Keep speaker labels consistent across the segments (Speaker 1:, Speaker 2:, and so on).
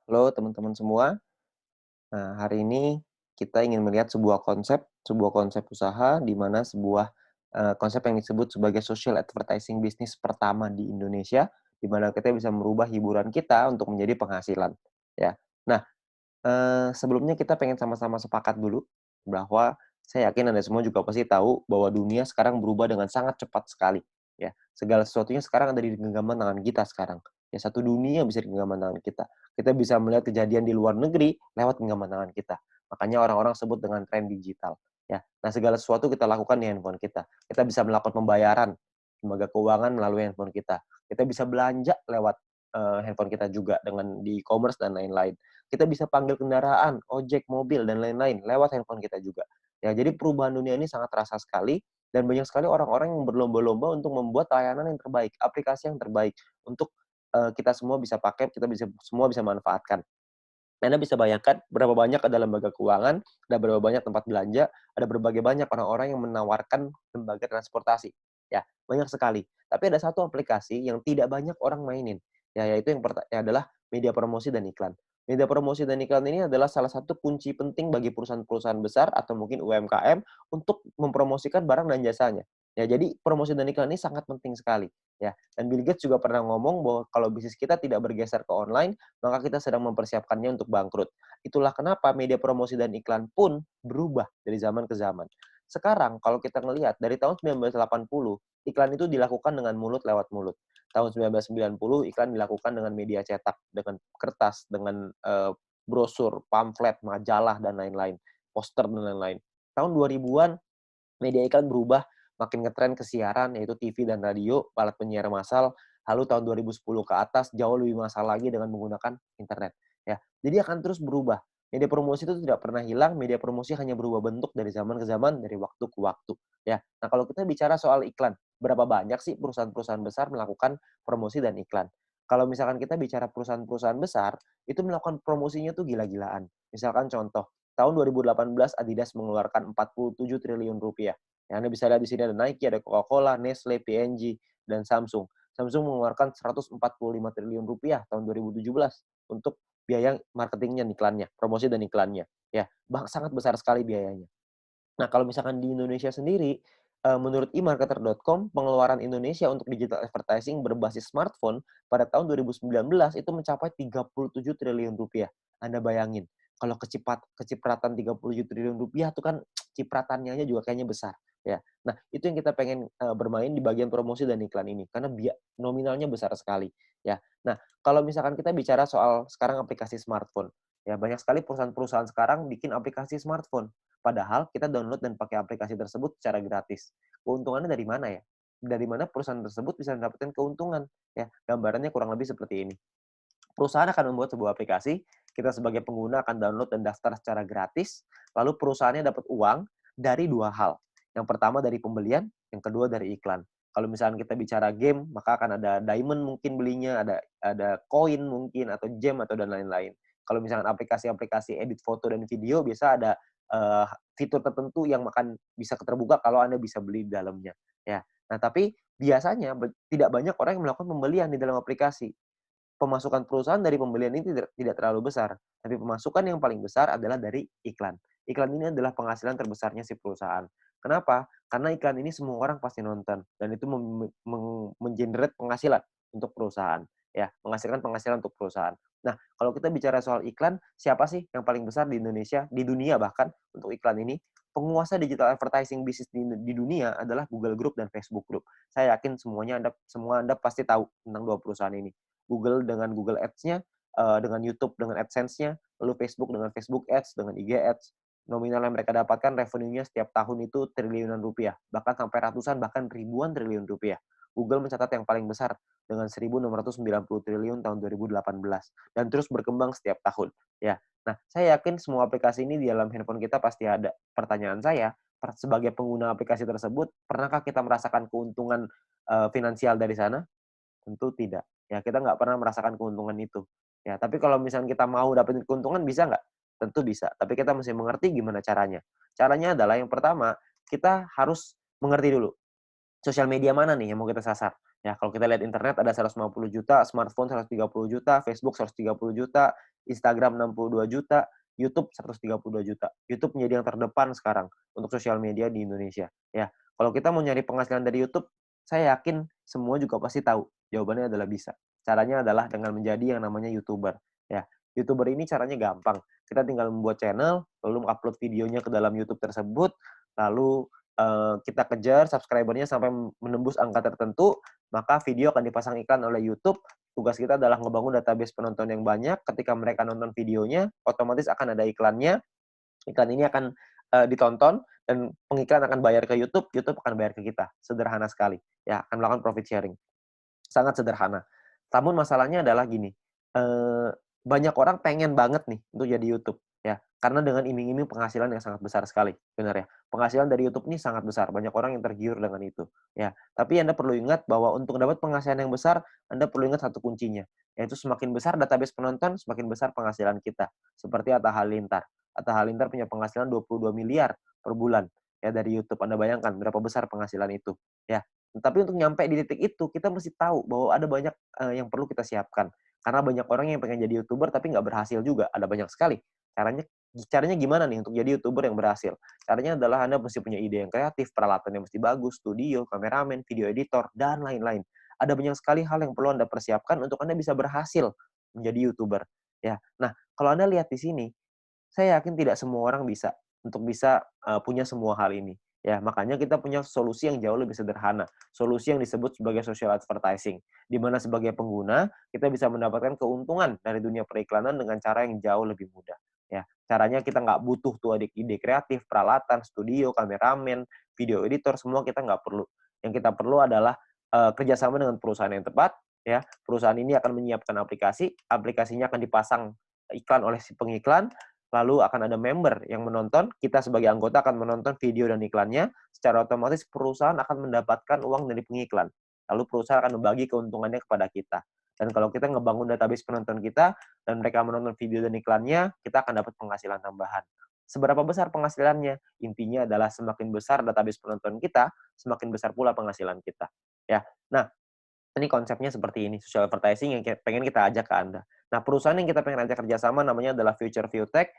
Speaker 1: Halo teman-teman semua. Nah, hari ini kita ingin melihat sebuah konsep usaha di mana konsep yang disebut sebagai social advertising bisnis pertama di Indonesia, di mana kita bisa merubah hiburan kita untuk menjadi penghasilan, ya. Nah, sebelumnya kita pengen sama-sama sepakat dulu bahwa saya yakin Anda semua juga pasti tahu bahwa dunia sekarang berubah dengan sangat cepat sekali, ya. Segala sesuatunya sekarang ada di genggaman tangan kita sekarang. Ya, satu dunia bisa di genggaman tangan kita. Kita bisa melihat kejadian di luar negeri lewat genggaman tangan kita. Makanya orang-orang sebut dengan tren digital, ya. Nah, segala sesuatu kita lakukan di handphone kita. Kita bisa melakukan pembayaran lembaga keuangan melalui handphone kita. Kita bisa belanja lewat, handphone kita juga dengan di e-commerce dan lain-lain. Kita bisa panggil kendaraan, ojek, mobil, dan lain-lain lewat handphone kita juga. Ya, jadi perubahan dunia ini sangat terasa sekali dan banyak sekali orang-orang yang berlomba-lomba untuk membuat layanan yang terbaik, aplikasi yang terbaik untuk, kita semua bisa pakai, semua bisa manfaatkan. Anda bisa bayangkan berapa banyak ada lembaga keuangan, ada berapa banyak tempat belanja, ada berbagai banyak orang-orang yang menawarkan lembaga transportasi. Ya, banyak sekali. Tapi ada satu aplikasi yang tidak banyak orang mainin, ya yaitu yang adalah media promosi dan iklan. Media promosi dan iklan ini adalah salah satu kunci penting bagi perusahaan-perusahaan besar atau mungkin UMKM untuk mempromosikan barang dan jasanya. Ya, jadi promosi dan iklan ini sangat penting sekali, ya. Dan Bill Gates juga pernah ngomong bahwa kalau bisnis kita tidak bergeser ke online, maka kita sedang mempersiapkannya untuk bangkrut. Itulah kenapa media promosi dan iklan pun berubah dari zaman ke zaman. Sekarang kalau kita ngelihat dari tahun 1980, iklan itu dilakukan dengan mulut lewat mulut. Tahun 1990 iklan dilakukan dengan media cetak, dengan kertas, dengan brosur, pamflet, majalah dan lain-lain, poster dan lain-lain. Tahun 2000-an media iklan berubah, makin ngetren ke siaran, yaitu TV dan radio, alat penyiar massal, lalu tahun 2010 ke atas jauh lebih massal lagi dengan menggunakan internet, ya. Jadi akan terus berubah. Media promosi itu tidak pernah hilang, media promosi hanya berubah bentuk dari zaman ke zaman, dari waktu ke waktu, ya. Nah, kalau kita bicara soal iklan, berapa banyak sih perusahaan-perusahaan besar melakukan promosi dan iklan? Kalau misalkan kita bicara perusahaan-perusahaan besar, itu melakukan promosinya tuh gila-gilaan. Misalkan contoh, tahun 2018 Adidas mengeluarkan 47 triliun rupiah. Ya, Anda bisa lihat di sini ada Nike, ada Coca-Cola, Nestle, P&G, dan Samsung. Samsung mengeluarkan 145 triliun rupiah tahun 2017 untuk biaya marketingnya, iklannya, promosi dan iklannya. Ya, sangat besar sekali biayanya. Nah, kalau misalkan di Indonesia sendiri, menurut emarketer.com, pengeluaran Indonesia untuk digital advertising berbasis smartphone pada tahun 2019 itu mencapai 37 triliun rupiah. Anda bayangin, kalau kecipratan 37 triliun rupiah itu kan cipratannya aja juga kayaknya besar, ya. Nah, itu yang kita pengen, bermain di bagian promosi dan iklan ini, karena nominalnya besar sekali, ya. Nah, kalau misalkan kita bicara soal sekarang aplikasi smartphone, ya banyak sekali perusahaan-perusahaan sekarang bikin aplikasi smartphone. Padahal kita download dan pakai aplikasi tersebut secara gratis. Keuntungannya dari mana ya? Dari mana perusahaan tersebut bisa mendapatkan keuntungan? Ya, gambarannya kurang lebih seperti ini. Perusahaan akan membuat sebuah aplikasi, kita sebagai pengguna akan download dan daftar secara gratis, lalu perusahaannya dapat uang dari dua hal. Yang pertama dari pembelian, yang kedua dari iklan. Kalau misalnya kita bicara game, maka akan ada diamond mungkin belinya, ada koin mungkin, atau gem, atau dan lain-lain. Kalau misalnya aplikasi-aplikasi edit foto dan video, biasa ada uh, fitur tertentu yang akan bisa terbuka kalau Anda bisa beli di dalamnya. Ya. Nah, tapi biasanya tidak banyak orang yang melakukan pembelian di dalam aplikasi. Pemasukan perusahaan dari pembelian ini tidak tidak terlalu besar, tapi pemasukan yang paling besar adalah dari iklan. Iklan ini adalah penghasilan terbesarnya si perusahaan. Kenapa? Karena iklan ini semua orang pasti nonton dan itu men-generate penghasilan untuk perusahaan, ya, menghasilkan penghasilan untuk perusahaan. Nah, kalau kita bicara soal iklan, siapa sih yang paling besar di Indonesia, di dunia bahkan untuk iklan ini? Penguasa digital advertising bisnis di dunia adalah Google Group dan Facebook Group. Saya yakin semua Anda pasti tahu tentang dua perusahaan ini. Google dengan Google Ads-nya, dengan YouTube dengan AdSense-nya, lalu Facebook dengan Facebook Ads, dengan IG Ads. Nominal yang mereka dapatkan revenue-nya setiap tahun itu triliunan rupiah, bahkan sampai ratusan, bahkan ribuan triliun rupiah. Google mencatat yang paling besar dengan 1.690 triliun tahun 2018 dan terus berkembang setiap tahun, ya. Nah, saya yakin semua aplikasi ini di dalam handphone kita pasti ada. Pertanyaan saya, sebagai pengguna aplikasi tersebut, pernahkah kita merasakan keuntungan, finansial dari sana? Tentu tidak. Ya, kita nggak pernah merasakan keuntungan itu. Ya, tapi kalau misalnya kita mau dapetin keuntungan bisa nggak? Tentu bisa, tapi kita mesti mengerti gimana caranya. Caranya adalah yang pertama, kita harus mengerti dulu, sosial media mana nih yang mau kita sasar. Ya, kalau kita lihat internet ada 150 juta, smartphone 130 juta, Facebook 130 juta, Instagram 62 juta, YouTube 132 juta. YouTube menjadi yang terdepan sekarang untuk sosial media di Indonesia. Ya, kalau kita mau nyari penghasilan dari YouTube, saya yakin semua juga pasti tahu. Jawabannya adalah bisa. Caranya adalah dengan menjadi yang namanya YouTuber. Ya, YouTuber ini caranya gampang. Kita tinggal membuat channel, lalu mengupload videonya ke dalam YouTube tersebut, lalu kita kejar subscriber-nya sampai menembus angka tertentu, maka video akan dipasang iklan oleh YouTube. Tugas kita adalah ngebangun database penonton yang banyak. Ketika mereka nonton videonya, otomatis akan ada iklannya. Iklan ini akan ditonton dan pengiklan akan bayar ke YouTube, YouTube akan bayar ke kita. Sederhana sekali. Ya, akan melakukan profit sharing. Sangat sederhana. Namun masalahnya adalah gini, banyak orang pengen banget nih untuk jadi YouTube, ya. Karena dengan iming-iming penghasilan yang sangat besar sekali, benar ya. Penghasilan dari YouTube ini sangat besar, banyak orang yang tergiur dengan itu, ya. Tapi Anda perlu ingat bahwa untuk dapat penghasilan yang besar, Anda perlu ingat satu kuncinya, yaitu semakin besar database penonton, semakin besar penghasilan kita. Seperti Atta Halilintar. Atta Halilintar punya penghasilan 22 miliar per bulan, ya dari YouTube. Anda bayangkan berapa besar penghasilan itu, ya. Tapi untuk nyampe di titik itu, kita mesti tahu bahwa ada banyak, yang perlu kita siapkan. Karena banyak orang yang pengen jadi YouTuber tapi nggak berhasil juga, ada banyak sekali. Caranya caranya gimana nih untuk jadi YouTuber yang berhasil? Caranya adalah Anda mesti punya ide yang kreatif, peralatan yang mesti bagus, studio, kameramen, video editor, dan lain-lain. Ada banyak sekali hal yang perlu Anda persiapkan untuk Anda bisa berhasil menjadi YouTuber, ya. Nah, kalau Anda lihat di sini, saya yakin tidak semua orang bisa untuk bisa, punya semua hal ini. Ya, makanya kita punya solusi yang jauh lebih sederhana, solusi yang disebut sebagai social advertising, di mana sebagai pengguna, kita bisa mendapatkan keuntungan dari dunia periklanan dengan cara yang jauh lebih mudah, ya. Caranya kita nggak butuh tuh ide kreatif, peralatan, studio, kameramen, video editor, semua kita nggak perlu. Yang kita perlu adalah, kerjasama dengan perusahaan yang tepat, ya. Perusahaan ini akan menyiapkan aplikasi, aplikasinya akan dipasang iklan oleh si pengiklan, lalu akan ada member yang menonton, kita sebagai anggota akan menonton video dan iklannya, secara otomatis perusahaan akan mendapatkan uang dari pengiklan. Lalu perusahaan akan membagi keuntungannya kepada kita. Dan kalau kita ngebangun database penonton kita, dan mereka menonton video dan iklannya, kita akan dapat penghasilan tambahan. Seberapa besar penghasilannya? Intinya adalah semakin besar database penonton kita, semakin besar pula penghasilan kita. Ya. Nah, ini konsepnya seperti ini, social advertising yang pengen kita ajak ke Anda. Nah, perusahaan yang kita pengen ajak kerjasama namanya adalah Future Viewtech.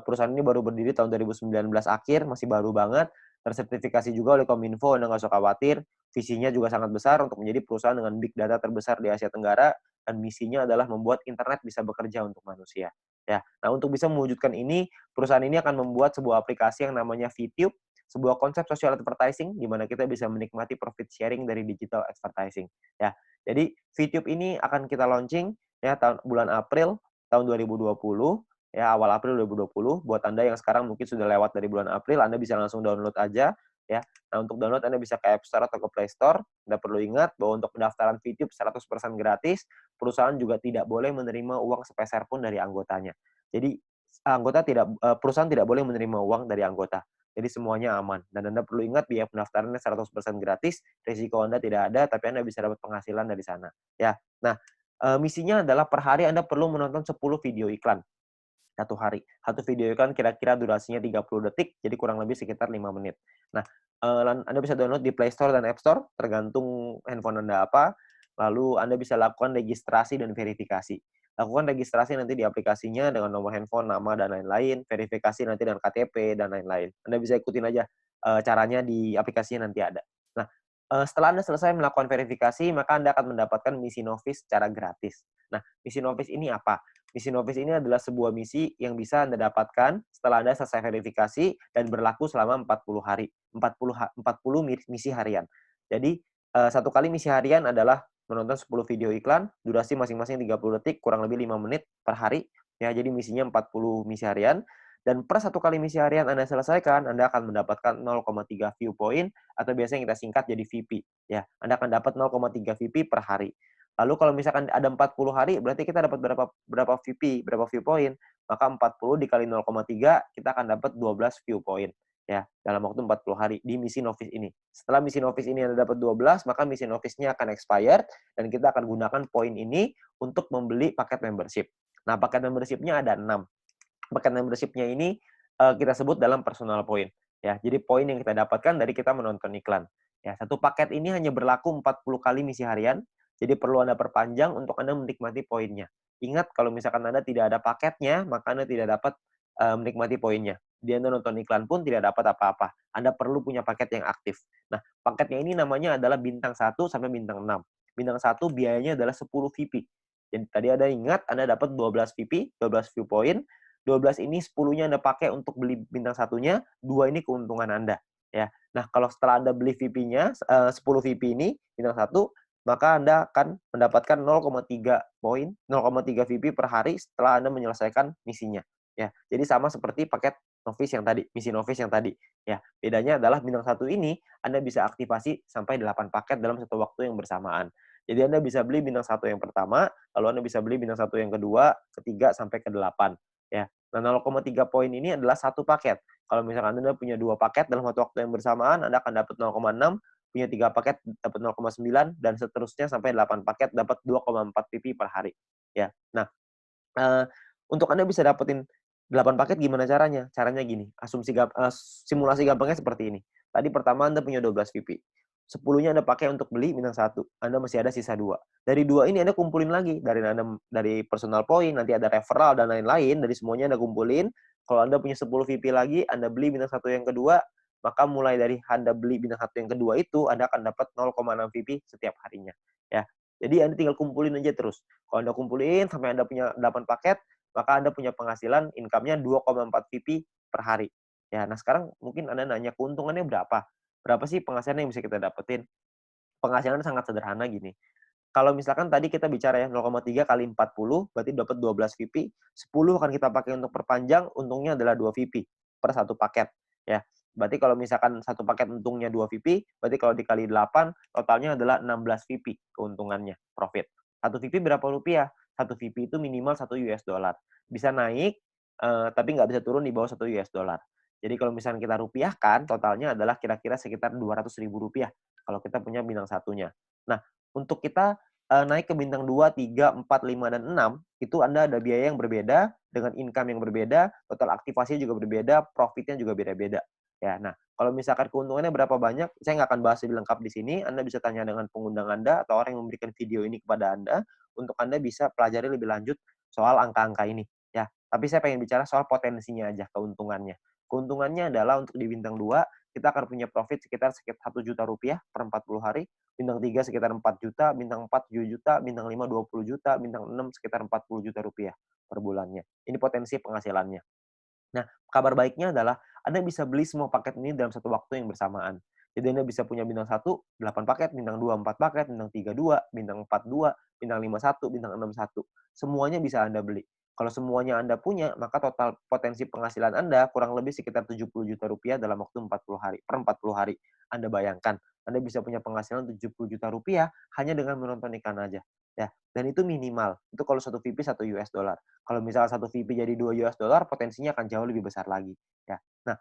Speaker 1: Perusahaan ini baru berdiri tahun 2019 akhir, masih baru banget. Tersertifikasi juga oleh Kominfo, Anda nggak usah khawatir. Visinya juga sangat besar untuk menjadi perusahaan dengan big data terbesar di Asia Tenggara, dan misinya adalah membuat internet bisa bekerja untuk manusia. Ya, nah untuk bisa mewujudkan ini, perusahaan ini akan membuat sebuah aplikasi yang namanya VTube, sebuah konsep social advertising di mana kita bisa menikmati profit sharing dari digital advertising. Ya, jadi VTube ini akan kita launching ya bulan April tahun 2020, ya awal April 2020. Buat Anda yang sekarang mungkin sudah lewat dari bulan April, Anda bisa langsung download aja ya. Nah, untuk download Anda bisa ke App Store atau ke Play Store. Anda perlu ingat bahwa untuk pendaftaran VTube 100% gratis, perusahaan juga tidak boleh menerima uang sepeser pun dari anggotanya. Jadi perusahaan tidak boleh menerima uang dari anggota. Jadi semuanya aman. Dan Anda perlu ingat biaya pendaftarannya 100% gratis, risiko Anda tidak ada, tapi Anda bisa dapat penghasilan dari sana. Ya. Nah, misinya adalah per hari Anda perlu menonton 10 video iklan satu hari. Satu video iklan kira-kira durasinya 30 detik, jadi kurang lebih sekitar 5 menit. Nah, Anda bisa download di Play Store dan App Store, tergantung handphone Anda apa. Lalu Anda bisa lakukan registrasi dan verifikasi. Lakukan registrasi nanti di aplikasinya dengan nomor handphone, nama, dan lain-lain. Verifikasi nanti dengan KTP, dan lain-lain. Anda bisa ikutin aja caranya di aplikasinya nanti ada. Nah, setelah Anda selesai melakukan verifikasi, maka Anda akan mendapatkan misi novis secara gratis. Nah, misi novis ini apa? Misi novis ini adalah sebuah misi yang bisa Anda dapatkan setelah Anda selesai verifikasi dan berlaku selama 40 hari. 40 misi harian. Jadi, satu kali misi harian adalah menonton 10 video iklan, durasi masing-masing 30 detik, kurang lebih 5 menit per hari. Ya, jadi misinya 40 misi harian. Dan per satu kali misi harian Anda selesaikan, Anda akan mendapatkan 0,3 view point, atau biasanya kita singkat jadi VP. Ya, Anda akan dapat 0,3 VP per hari. Lalu kalau misalkan ada 40 hari, berarti kita dapat berapa VP, berapa view point. Maka 40 dikali 0,3, kita akan dapat 12 view point. Ya, dalam waktu 40 hari di misi novice ini. Setelah misi novice ini Anda dapat 12, maka misi novice-nya akan expired, dan kita akan gunakan poin ini untuk membeli paket membership. Nah, paket membership-nya ada 6. Paket membership-nya ini kita sebut dalam personal point. Ya, jadi poin yang kita dapatkan dari kita menonton iklan. Ya, satu paket ini hanya berlaku 40 kali misi harian, jadi perlu Anda perpanjang untuk Anda menikmati poinnya. Ingat kalau misalkan Anda tidak ada paketnya, maka Anda tidak dapat, menikmati poinnya. Dia Anda nonton iklan pun tidak dapat apa-apa. Anda perlu punya paket yang aktif. Nah, paketnya ini namanya adalah bintang 1 sampai bintang 6. Bintang 1 biayanya adalah 10 VIP. Jadi tadi Anda ingat Anda dapat 12 VIP, 12 view point, 12 ini 10-nya Anda pakai untuk beli bintang satunya, 2 ini keuntungan Anda, ya. Nah, kalau setelah Anda beli VIP-nya, 10 VIP ini, bintang satu, maka Anda akan mendapatkan 0,3 poin, 0,3 VIP per hari setelah Anda menyelesaikan misinya, ya. Jadi sama seperti paket novice yang tadi, misi novice yang tadi, ya. Bedanya adalah bintang satu ini Anda bisa aktivasi sampai 8 paket dalam satu waktu yang bersamaan. Jadi Anda bisa beli bintang satu yang pertama, lalu Anda bisa beli bintang satu yang kedua, ketiga, sampai ke 8, ya. Nah, 0,3 poin ini adalah satu paket. Kalau misalkan Anda punya 2 paket dalam waktu yang bersamaan, Anda akan dapat 0,6, punya 3 paket dapat 0,9, dan seterusnya sampai 8 paket dapat 2,4 PP per hari, ya. Nah, Eee, untuk Anda bisa dapetin 8 paket gimana caranya? Caranya gini, simulasi gampangnya seperti ini. Tadi pertama Anda punya 12 VP, 10-nya Anda pakai untuk beli bintang 1, Anda masih ada sisa 2. Dari 2 ini Anda kumpulin lagi, dari personal point, nanti ada referral dan lain-lain, dari semuanya Anda kumpulin. Kalau Anda punya 10 VP lagi, Anda beli bintang 1 yang kedua, maka mulai dari Anda beli bintang 1 yang kedua itu, Anda akan dapat 0,6 VP setiap harinya, ya. Jadi Anda tinggal kumpulin aja terus. Kalau Anda kumpulin sampai Anda punya 8 paket, maka Anda punya penghasilan income-nya 2,4 VP per hari. Ya, nah sekarang mungkin Anda nanya, keuntungannya berapa? Berapa sih penghasilan yang bisa kita dapetin? Penghasilan sangat sederhana gini, kalau misalkan tadi kita bicara ya 0,3 kali 40 berarti dapat 12 VP, 10 akan kita pakai untuk perpanjang, untungnya adalah 2 VP per satu paket, ya. Berarti kalau misalkan satu paket untungnya 2 VP, berarti kalau dikali 8 totalnya adalah 16 VP keuntungannya, profit. Satu VP berapa rupiah? Satu VP itu minimal $1. Bisa naik, tapi nggak bisa turun di bawah $1. Jadi kalau misalkan kita rupiahkan, totalnya adalah kira-kira sekitar Rp200.000 kalau kita punya bintang satunya. Nah, untuk kita naik ke bintang 2, 3, 4, 5, dan 6, itu Anda ada biaya yang berbeda, dengan income yang berbeda, total aktivasinya juga berbeda, profitnya juga beda-beda. Ya, nah, kalau misalkan keuntungannya berapa banyak, saya nggak akan bahas lebih lengkap di sini. Anda bisa tanya dengan pengundang Anda atau orang yang memberikan video ini kepada Anda, untuk Anda bisa pelajari lebih lanjut soal angka-angka ini. Ya, tapi saya pengen bicara soal potensinya aja, keuntungannya. Keuntungannya adalah untuk di bintang 2, kita akan punya profit sekitar Rp1.000.000 per 40 hari, bintang 3 sekitar 4 juta, bintang 4 7 juta, bintang 5 20 juta, bintang 6 sekitar Rp40 juta per bulannya. Ini potensi penghasilannya. Nah, kabar baiknya adalah Anda bisa beli semua paket ini dalam satu waktu yang bersamaan. Jadi Anda bisa punya bintang 1 8 paket, bintang 2 4 paket, bintang 3 2, bintang 4 2, bintang 5 1, bintang 6 1. Semuanya bisa Anda beli. Kalau semuanya Anda punya, maka total potensi penghasilan Anda kurang lebih sekitar Rp70 juta dalam waktu 40 hari, per 40 hari. Anda bayangkan, Anda bisa punya penghasilan Rp70 juta hanya dengan menonton iklan aja. Ya, dan itu minimal. Itu kalau satu VP $1. Kalau misalnya satu VP jadi $2, potensinya akan jauh lebih besar lagi, ya. Nah,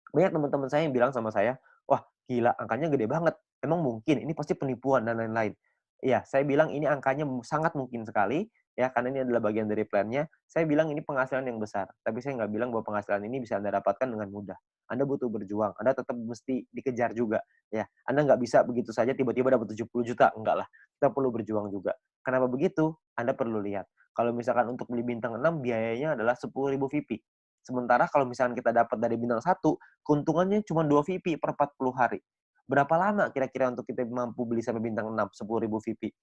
Speaker 1: banyak teman-teman saya yang bilang sama saya, "Wah, gila angkanya gede banget. Emang mungkin? Ini pasti penipuan dan lain-lain." Iya, saya bilang ini angkanya sangat mungkin sekali, ya, karena ini adalah bagian dari plan-nya. Saya bilang ini penghasilan yang besar, tapi saya nggak bilang bahwa penghasilan ini bisa Anda dapatkan dengan mudah. Anda butuh berjuang, Anda tetap mesti dikejar juga, ya. Anda nggak bisa begitu saja tiba-tiba dapat 70 juta, enggak lah. Kita perlu berjuang juga. Kenapa begitu? Anda perlu lihat. Kalau misalkan untuk beli bintang 6 biayanya adalah 10.000 VIP. Sementara kalau misalkan kita dapat dari bintang 1, keuntungannya cuma 2 VIP per 40 hari. Berapa lama kira-kira untuk kita mampu beli sampai bintang 6, 10.000 VIP?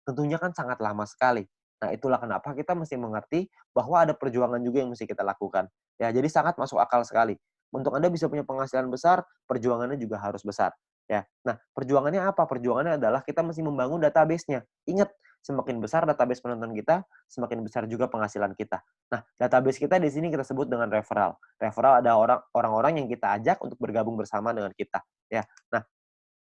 Speaker 1: Tentunya kan sangat lama sekali. Nah, itulah kenapa kita mesti mengerti bahwa ada perjuangan juga yang mesti kita lakukan. Ya, jadi sangat masuk akal sekali. Untuk Anda bisa punya penghasilan besar, perjuangannya juga harus besar. Ya. Nah, perjuangannya apa? Perjuangannya adalah kita mesti membangun database-nya. Ingat, semakin besar database penonton kita, semakin besar juga penghasilan kita. Nah, database kita di sini kita sebut dengan referral. Referral ada orang-orang yang kita ajak untuk bergabung bersama dengan kita. Ya. Nah,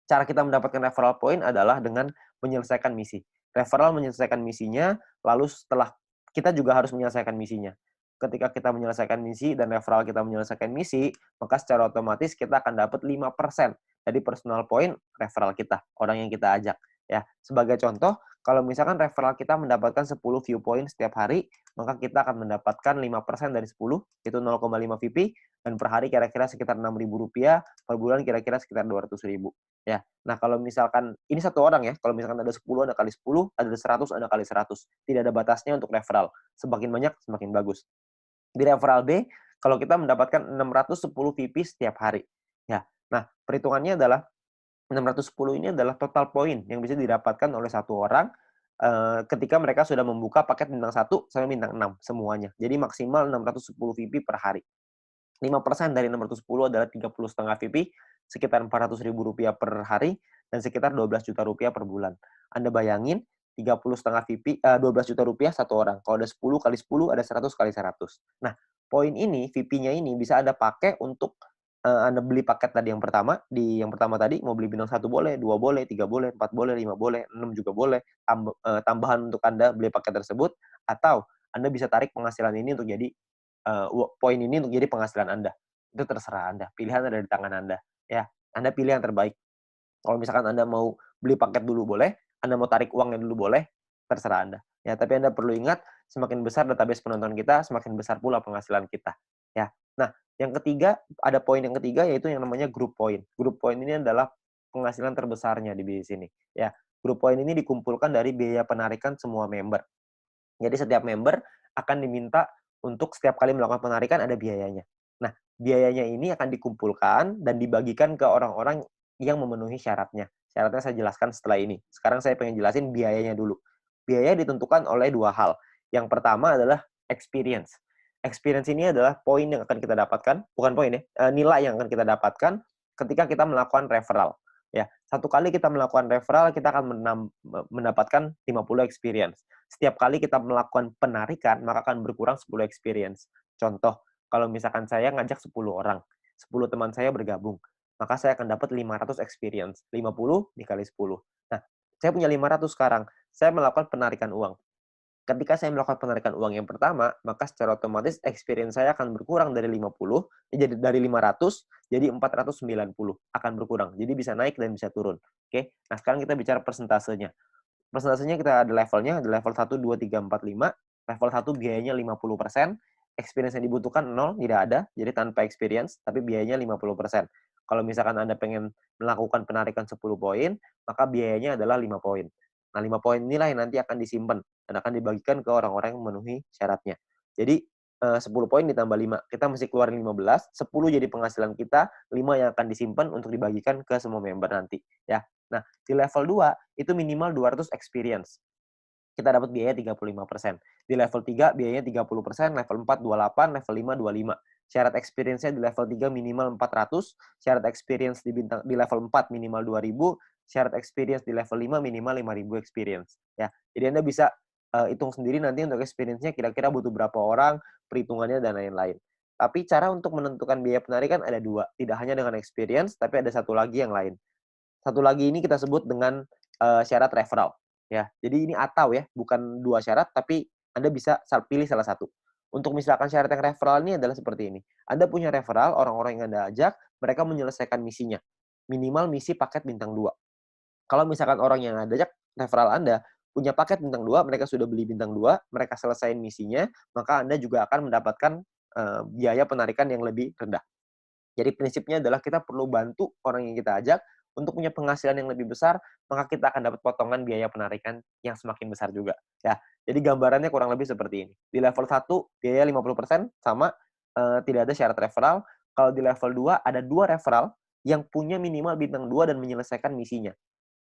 Speaker 1: cara kita mendapatkan referral point adalah dengan menyelesaikan misi. Referral menyelesaikan misinya, lalu setelah kita juga harus menyelesaikan misinya. Ketika kita menyelesaikan misi dan referral kita menyelesaikan misi, maka secara otomatis kita akan dapat 5% dari personal point referral kita, orang yang kita ajak. Ya, sebagai contoh, kalau misalkan referral kita mendapatkan 10 view point setiap hari, maka kita akan mendapatkan 5% dari 10, itu 0,5 VP, dan per hari kira-kira sekitar Rp6.000, per bulan kira-kira sekitar Rp200.000. ya. Nah, kalau misalkan ini satu orang ya, kalau misalkan ada 10, ada kali 10, ada 100, ada kali 100. Tidak ada batasnya untuk referral. Semakin banyak, semakin bagus. Di referral B, kalau kita mendapatkan 610 VP setiap hari. Ya. Nah, perhitungannya adalah 610 ini adalah total poin yang bisa didapatkan oleh satu orang ketika mereka sudah membuka paket bintang 1 sampai bintang 6 semuanya. Jadi maksimal 610 VP per hari. 5% dari 610 adalah 30,5 VP, sekitar Rp400.000 per hari, dan sekitar Rp12 juta per bulan. Anda bayangin, 30,5 VP, Rp12 juta satu orang. Kalau ada 10 kali 10, ada 100 kali 100. Nah, poin ini, VP-nya ini bisa Anda pakai untuk Anda beli paket tadi yang pertama, yang pertama tadi mau beli bintang 1 boleh, 2 boleh, 3 boleh, 4 boleh, 5 boleh, 6 juga boleh, tambahan untuk Anda beli paket tersebut, atau Anda bisa tarik penghasilan ini untuk jadi poin ini untuk jadi penghasilan Anda. Itu terserah Anda, pilihan ada di tangan Anda, ya. Anda pilih yang terbaik. Kalau misalkan Anda mau beli paket dulu boleh, Anda mau tarik uangnya dulu boleh, terserah Anda. Ya, tapi Anda perlu ingat, semakin besar database penonton kita, semakin besar pula penghasilan kita. Ya. Nah, yang ketiga, ada poin yang ketiga yaitu yang namanya group point. Group point ini adalah penghasilan terbesarnya di bisnis ini. Ya, group point ini dikumpulkan dari biaya penarikan semua member. Jadi setiap member akan diminta untuk setiap kali melakukan penarikan ada biayanya. Nah, biayanya ini akan dikumpulkan dan dibagikan ke orang-orang yang memenuhi syaratnya. Syaratnya saya jelaskan setelah ini. Sekarang saya pengen jelasin biayanya dulu. Biaya ditentukan oleh dua hal. Yang pertama adalah experience. Experience ini adalah poin yang akan kita dapatkan, bukan poin ya, nilai yang akan kita dapatkan ketika kita melakukan referral. Ya, satu kali kita melakukan referral, kita akan mendapatkan 50 experience. Setiap kali kita melakukan penarikan, maka akan berkurang 10 experience. Contoh, kalau misalkan saya ngajak 10 orang, 10 teman saya bergabung, maka saya akan dapat 500 experience. 50 dikali 10. Nah, saya punya 500 sekarang. Saya melakukan penarikan uang. Ketika saya melakukan penarikan uang yang pertama, maka secara otomatis experience saya akan berkurang dari 50, jadi dari 500 jadi 490 akan berkurang. Jadi bisa naik dan bisa turun. Oke. Nah, sekarang kita bicara persentasenya. Persentasenya kita ada levelnya, ada level 1, 2, 3, 4, 5. Level 1 biayanya 50%, experience yang dibutuhkan 0, tidak ada, jadi tanpa experience, tapi biayanya 50%. Kalau misalkan Anda pengen melakukan penarikan 10 poin, maka biayanya adalah 5 poin. Nah, 5 poin inilah yang nanti akan disimpan dan akan dibagikan ke orang-orang yang memenuhi syaratnya. Jadi, 10 poin ditambah 5, kita mesti keluarin 15, 10 jadi penghasilan kita, 5 yang akan disimpan untuk dibagikan ke semua member nanti, ya. Nah, di level 2 itu minimal 200 experience. Kita dapat biaya 35%. Di level 3 biayanya 30%, level 4 28, level 5 25. Syarat experience-nya di level 3 minimal 400, syarat experience di level 4 minimal 2000, syarat experience di level 5 minimal 5000 experience. Ya. Jadi Anda bisa hitung sendiri nanti untuk experience-nya kira-kira butuh berapa orang, perhitungannya dan lain-lain. Tapi cara untuk menentukan biaya penarikan ada dua, tidak hanya dengan experience, tapi ada satu lagi yang lain. Satu lagi ini kita sebut dengan syarat referral, ya. Jadi ini atau ya, bukan dua syarat, tapi Anda bisa pilih salah satu. Untuk misalkan syarat yang referral ini adalah seperti ini. Anda punya referral, orang-orang yang Anda ajak, mereka menyelesaikan misinya. Minimal misi paket bintang 2. Kalau misalkan orang yang Anda ajak, referral Anda, punya paket bintang 2, mereka sudah beli bintang 2, mereka selesaiin misinya, maka Anda juga akan mendapatkan biaya penarikan yang lebih rendah. Jadi prinsipnya adalah kita perlu bantu orang yang kita ajak untuk punya penghasilan yang lebih besar, maka kita akan dapat potongan biaya penarikan yang semakin besar juga. Ya, jadi gambarannya kurang lebih seperti ini. Di level 1 biaya 50% sama, tidak ada syarat referral. Kalau di level 2 ada 2 referral yang punya minimal bintang 2 dan menyelesaikan misinya,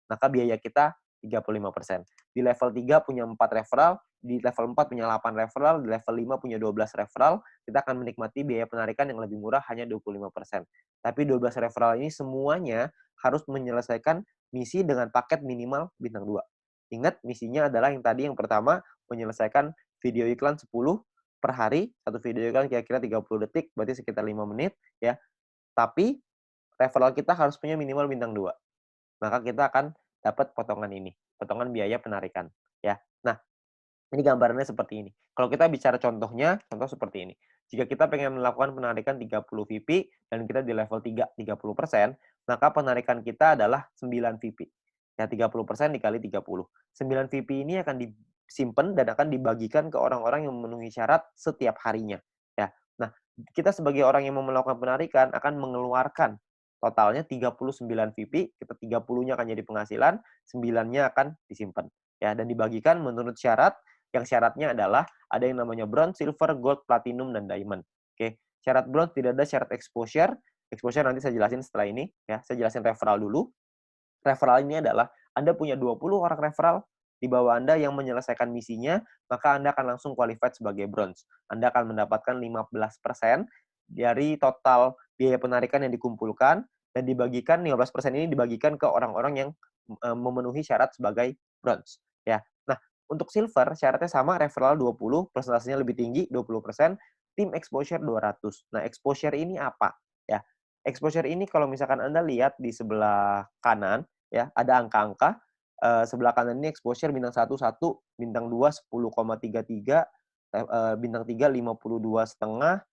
Speaker 1: maka biaya kita 35%. Di level 3 punya 4 referral, di level 4 punya 8 referral, di level 5 punya 12 referral, kita akan menikmati biaya penarikan yang lebih murah hanya 25%. Tapi 12 referral ini semuanya harus menyelesaikan misi dengan paket minimal bintang 2. Ingat, misinya adalah yang tadi yang pertama, menyelesaikan video iklan 10 per hari, satu video iklan kira-kira 30 detik, berarti sekitar 5 menit, ya. Tapi referral kita harus punya minimal bintang 2. Maka kita akan dapat potongan ini, potongan biaya penarikan, ya. Nah, ini gambarannya seperti ini. Kalau kita bicara contohnya, contoh seperti ini. Jika kita pengen melakukan penarikan 30 VP dan kita di level 3, 30%, maka penarikan kita adalah 9 VP. Ya, 30% dikali 30. 9 VP ini akan disimpan dan akan dibagikan ke orang-orang yang memenuhi syarat setiap harinya. Ya. Nah, kita sebagai orang yang mau melakukan penarikan akan mengeluarkan totalnya 39 VP, kita 30-nya akan jadi penghasilan, 9-nya akan disimpan. Ya, dan dibagikan menurut syarat, yang syaratnya adalah ada yang namanya bronze, silver, gold, platinum, dan diamond. Oke, syarat bronze tidak ada syarat exposure. Exposure nanti saya jelasin setelah ini, ya. Saya jelasin referral dulu. Referral ini adalah Anda punya 20 orang referral di bawah Anda yang menyelesaikan misinya, maka Anda akan langsung qualified sebagai bronze. Anda akan mendapatkan 15% dari total biaya penarikan yang dikumpulkan, dan dibagikan 15% ini dibagikan ke orang-orang yang memenuhi syarat sebagai bronze. Ya. Nah, untuk silver syaratnya sama, referral 20, persentasenya lebih tinggi 20%, tim exposure 200. Nah, exposure ini apa? Ya. Exposure ini kalau misalkan Anda lihat di sebelah kanan, ya, ada angka-angka, sebelah kanan ini exposure bintang 1, bintang 2, 10,33, bintang 3, 52,5,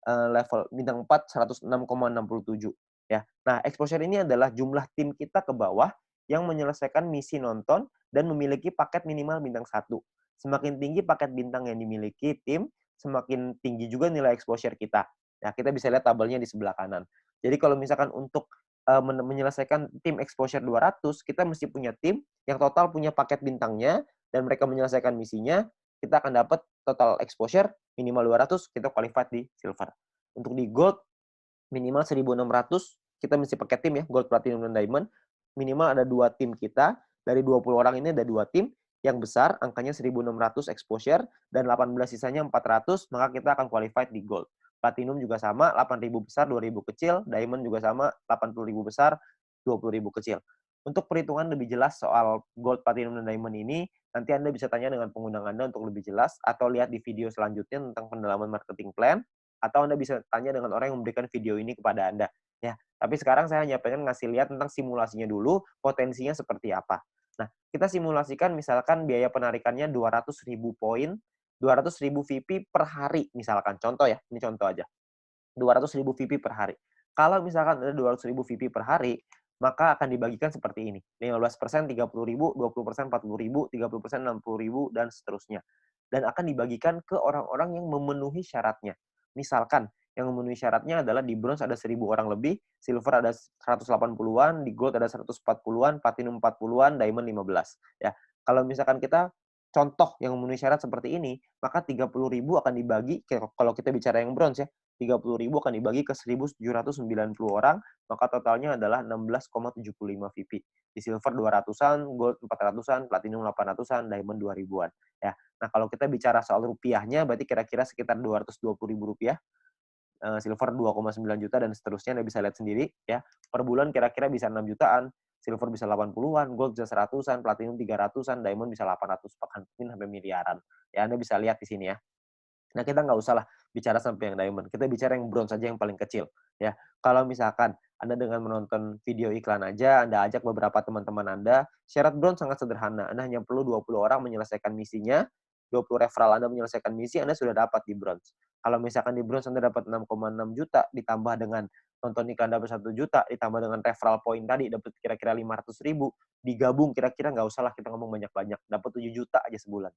Speaker 1: level bintang 4, 106,67, ya. Nah, exposure ini adalah jumlah tim kita ke bawah yang menyelesaikan misi nonton dan memiliki paket minimal bintang 1. Semakin tinggi paket bintang yang dimiliki tim, semakin tinggi juga nilai exposure kita. Nah, kita bisa lihat tabelnya di sebelah kanan. Jadi kalau misalkan untuk menyelesaikan tim exposure 200, kita mesti punya tim yang total punya paket bintangnya dan mereka menyelesaikan misinya, kita akan dapat total exposure minimal 200, kita qualified di silver. Untuk di gold, minimal 1.600, kita mesti pakai tim ya, gold, platinum, dan diamond. Minimal ada 2 tim kita, dari 20 orang ini ada 2 tim, yang besar angkanya 1.600 exposure, dan 18 sisanya 400, maka kita akan qualified di gold. Platinum juga sama, 8.000 besar, 2.000 kecil. Diamond juga sama, 80.000 besar, 20.000 kecil. Untuk perhitungan lebih jelas soal gold, platinum, dan diamond ini, nanti Anda bisa tanya dengan pengundang Anda untuk lebih jelas, atau lihat di video selanjutnya tentang pendalaman marketing plan, atau Anda bisa tanya dengan orang yang memberikan video ini kepada Anda. Ya, tapi sekarang saya hanya pengen ngasih lihat tentang simulasinya dulu, potensinya seperti apa. Nah, kita simulasikan misalkan biaya penarikannya 200.000 poin, 200.000 VP per hari misalkan. Contoh ya, ini contoh aja. 200.000 VP per hari. Kalau misalkan ada 200.000 VP per hari, maka akan dibagikan seperti ini. 15% 30.000, 20% 40.000, 30% 60.000, dan seterusnya. Dan akan dibagikan ke orang-orang yang memenuhi syaratnya. Misalkan, yang memenuhi syaratnya adalah di bronze ada 1.000 orang lebih, silver ada 180-an, di gold ada 140-an, platinum 40-an, diamond 15. Ya, kalau misalkan kita contoh yang memenuhi syarat seperti ini, maka 30.000 akan dibagi, kalau kita bicara yang bronze ya, 30.000 akan dibagi ke 1.790 orang, maka totalnya adalah 16,75 VP. Di silver 200-an, gold 400-an, platinum 800-an, diamond 2.000-an. Ya. Nah, kalau kita bicara soal rupiahnya, berarti kira-kira sekitar Rp220.000, silver 2,9 juta, dan seterusnya Anda bisa lihat sendiri ya. Per bulan kira-kira bisa 6 jutaan, silver bisa 80-an, gold bisa 100-an, platinum 300-an, diamond bisa 800, bahkan mungkin sampai miliaran. Ya, Anda bisa lihat di sini ya. Nah, kita nggak usah lah bicara sampai yang diamond, kita bicara yang bronze saja yang paling kecil, ya. Kalau misalkan Anda dengan menonton video iklan aja, Anda ajak beberapa teman-teman Anda, syarat bronze sangat sederhana, Anda hanya perlu 20 orang menyelesaikan misinya, 20 referral Anda menyelesaikan misi, Anda sudah dapat di bronze. Kalau misalkan di bronze Anda dapat 6,6 juta, ditambah dengan nonton iklan dapat 1 juta, ditambah dengan referral point tadi dapat kira-kira 500.000, digabung kira-kira nggak usah lah kita ngomong banyak-banyak, dapat 7 juta aja sebulan.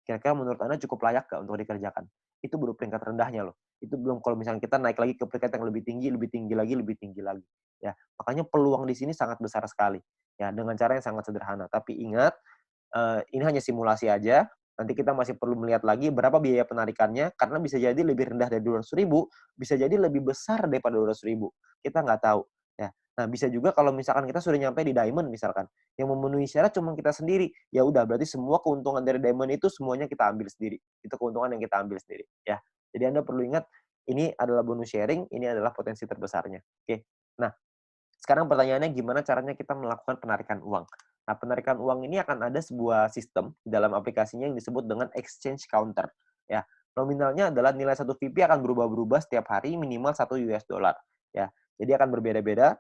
Speaker 1: Kira-kira menurut Anda cukup layak nggak untuk dikerjakan? Itu baru peringkat rendahnya loh. Itu belum kalau misalnya kita naik lagi ke peringkat yang lebih tinggi lagi, lebih tinggi lagi. Ya, makanya peluang di sini sangat besar sekali. Ya, dengan cara yang sangat sederhana. Tapi ingat, ini hanya simulasi aja. Nanti kita masih perlu melihat lagi berapa biaya penarikannya, karena bisa jadi lebih rendah dari 200.000, bisa jadi lebih besar daripada 200.000. Kita nggak tahu. Ya. Nah, bisa juga kalau misalkan kita sudah nyampe di diamond misalkan, yang memenuhi syarat cuma kita sendiri, ya udah berarti semua keuntungan dari diamond itu semuanya kita ambil sendiri. Itu keuntungan yang kita ambil sendiri, ya. Jadi Anda perlu ingat, ini adalah bonus sharing, ini adalah potensi terbesarnya. Oke. Nah, sekarang pertanyaannya gimana caranya kita melakukan penarikan uang? Nah, penarikan uang ini akan ada sebuah sistem di dalam aplikasinya yang disebut dengan exchange counter. Ya, nominalnya adalah nilai satu VP akan berubah-berubah setiap hari minimal 1 US dollar. Ya, jadi akan berbeda-beda,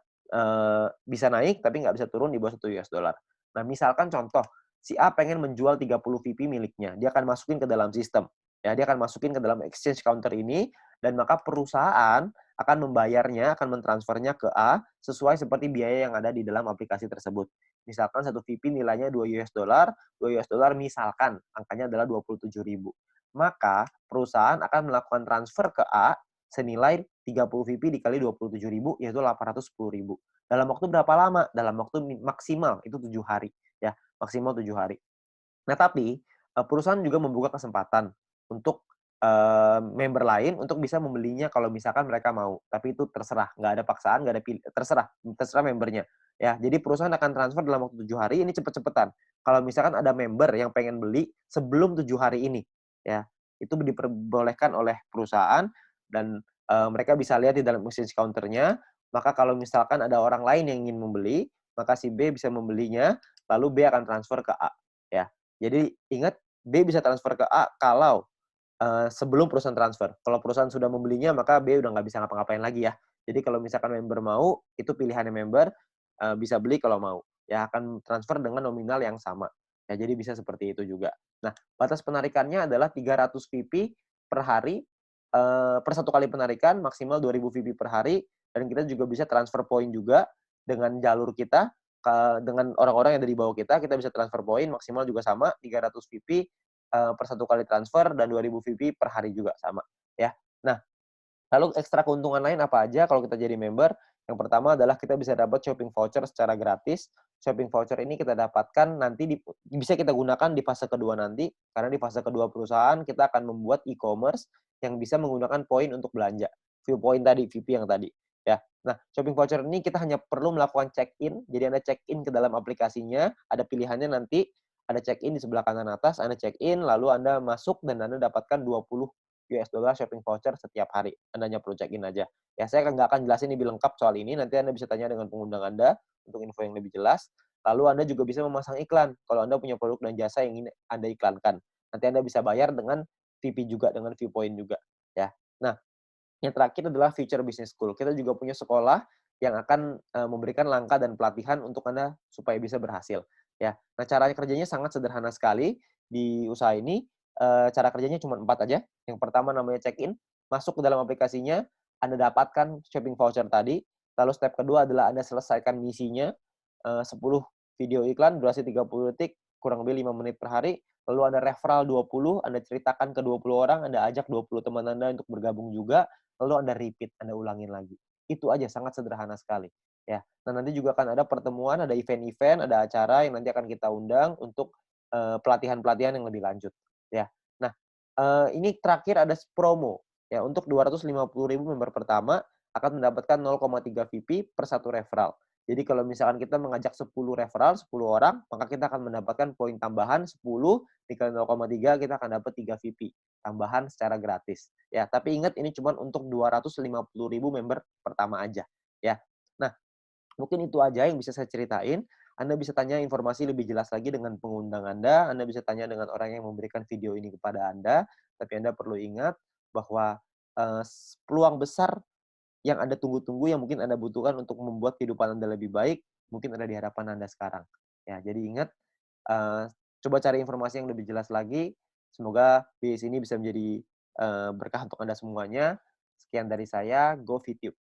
Speaker 1: bisa naik tapi nggak bisa turun di bawah 1 US dollar. Nah, misalkan contoh, si A pengen menjual 30 VP miliknya, dia akan masukin ke dalam sistem. Ya, dia akan masukin ke dalam exchange counter ini, dan maka perusahaan akan membayarnya, akan mentransfernya ke A sesuai seperti biaya yang ada di dalam aplikasi tersebut. Misalkan satu VP nilainya 2 US dollar, 2 US dollar misalkan angkanya adalah 27.000. Maka perusahaan akan melakukan transfer ke A senilai 30 VP dikali 27.000 yaitu 810.000. Dalam waktu berapa lama? Dalam waktu maksimal itu 7 hari ya, maksimal 7 hari. Nah, tapi, perusahaan juga membuka kesempatan untuk, member lain untuk bisa membelinya kalau misalkan mereka mau. Tapi itu terserah, nggak ada paksaan, nggak ada terserah terserah membernya, ya. Jadi perusahaan akan transfer dalam waktu 7 hari, ini cepet-cepetan. Kalau misalkan ada member yang pengen beli sebelum 7 hari ini, ya, itu diperbolehkan oleh perusahaan dan, mereka bisa lihat di dalam message counter-nya, maka kalau misalkan ada orang lain yang ingin membeli, maka si B bisa membelinya, lalu B akan transfer ke A, ya. Jadi ingat, B bisa transfer ke A kalau, sebelum perusahaan transfer. Kalau perusahaan sudah membelinya, maka B udah nggak bisa ngapa-ngapain lagi ya. Jadi kalau misalkan member mau, itu pilihannya member, bisa beli kalau mau. Ya akan transfer dengan nominal yang sama. Ya jadi bisa seperti itu juga. Nah, batas penarikannya adalah 300 VP per hari, per satu kali penarikan, maksimal 2.000 VP per hari, dan kita juga bisa transfer point juga dengan jalur kita, dengan orang-orang yang ada di bawah kita bisa transfer point maksimal juga sama 300 VP per satu kali transfer dan 2.000 VP per hari juga sama ya. Nah, lalu ekstra keuntungan lain apa aja kalau kita jadi member? Yang pertama adalah kita bisa dapat shopping voucher secara gratis. Shopping voucher ini kita dapatkan nanti bisa kita gunakan di fase kedua nanti, karena di fase kedua perusahaan kita akan membuat e-commerce yang bisa menggunakan poin untuk belanja. View point tadi, VP yang tadi. Ya. Nah, shopping voucher ini kita hanya perlu melakukan check-in. Jadi Anda check-in ke dalam aplikasinya, ada pilihannya nanti, ada check-in di sebelah kanan atas, Anda check-in, lalu Anda masuk dan Anda dapatkan 20 US dollar shopping voucher setiap hari. Anda hanya perlu check-in aja. Ya, saya nggak akan jelasin lebih lengkap soal ini. Nanti Anda bisa tanya dengan pengundang Anda untuk info yang lebih jelas. Lalu Anda juga bisa memasang iklan kalau Anda punya produk dan jasa yang ingin Anda iklankan. Nanti Anda bisa bayar dengan VP juga, dengan Viewpoint juga. Ya. Nah, yang terakhir adalah Future Business School. Kita juga punya sekolah yang akan memberikan langkah dan pelatihan untuk Anda supaya bisa berhasil. Ya. Nah, cara kerjanya sangat sederhana sekali di usaha ini. Cara kerjanya cuma 4 aja. Yang pertama namanya check-in, masuk ke dalam aplikasinya, Anda dapatkan shopping voucher tadi. Lalu step kedua adalah Anda selesaikan misinya, 10 video iklan durasi 30 detik, kurang lebih 5 menit per hari. Lalu Anda referral 20, Anda ceritakan ke 20 orang, Anda ajak 20 teman Anda untuk bergabung juga, lalu Anda repeat, Anda ulangin lagi. Itu aja, sangat sederhana sekali. Ya. Nah, nanti juga akan ada pertemuan, ada event-event, ada acara yang nanti akan kita undang untuk pelatihan-pelatihan yang lebih lanjut. Ya. Nah, ini terakhir ada promo. Ya, untuk 250.000 member pertama akan mendapatkan 0,3 VP per satu referral. Jadi kalau misalkan kita mengajak 10 referral, 10 orang, maka kita akan mendapatkan poin tambahan 10 dikali 0,3 kita akan dapat 3 VP tambahan secara gratis. Ya, tapi ingat ini cuma untuk 250.000 member pertama aja, ya. Nah, mungkin itu aja yang bisa saya ceritain. Anda bisa tanya informasi lebih jelas lagi dengan pengundang Anda bisa tanya dengan orang yang memberikan video ini kepada Anda, tapi Anda perlu ingat bahwa, peluang besar yang Anda tunggu-tunggu, yang mungkin Anda butuhkan untuk membuat kehidupan Anda lebih baik, mungkin ada di hadapan Anda sekarang. Ya, jadi ingat, eee, coba cari informasi yang lebih jelas lagi. Semoga bisnis ini bisa menjadi, berkah untuk Anda semuanya. Sekian dari saya, Go Fit You.